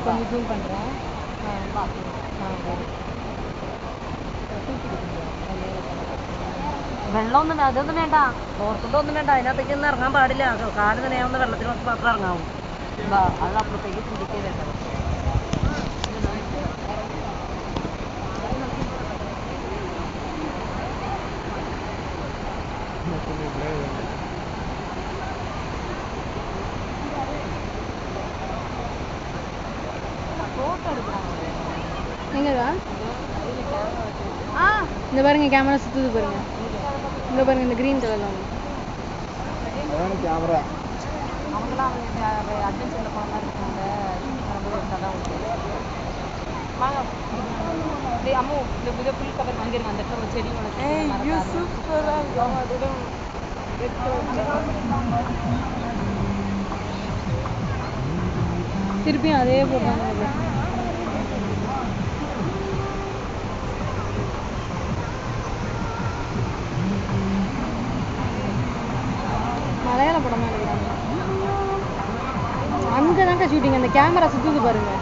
கொஞ்சம் ஜூம் பண்ணுறேன். വെള്ളമൊന്നും അതൊന്നും വേണ്ട, ഓർത്തുകൊണ്ടൊന്നും വേണ്ട. അതിനകത്തേക്ക് ഒന്നും ഇറങ്ങാൻ പാടില്ല. കാല് നനയാവുന്ന വെള്ളത്തിൽ മാത്രം ഇറങ്ങാവും. എന്താ അതിനപ്പുറത്തേക്ക് ചിന്തിക്കേ വേണ്ട. எங்கடா இந்த பாருங்க, கேமரா சுத்துது பாருங்க. இங்க பாருங்க, இந்த கிரீன் கலர்ல கேமரா. அவங்களாம் அட்வென்ச்சர்ல போன மாதிரி இருக்காங்க. ஷூட்டிங் வரும்போது எடுத்தால் தான் உண்டு. வாங்க அம்மு, இந்த புல் கவர் வாங்கிருங்க. அந்த இடத்துல ஒரு செடி வளர்த்து சூப்பராக இருக்கும். அதோட திருப்பியும் அதே போட்டாங்க. மலையாள படம் தான் எடுக்கிறாங்க. அங்கதாங்க ஷூட்டிங். அந்த கேமரா சுத்துது பாருங்க.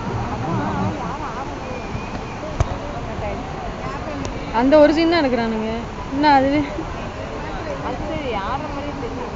அந்த ஒரு சீன் தான் எடுக்கிறானுங்க. இன்னும் அதுவே அது யார மாதிரி தெரியும்.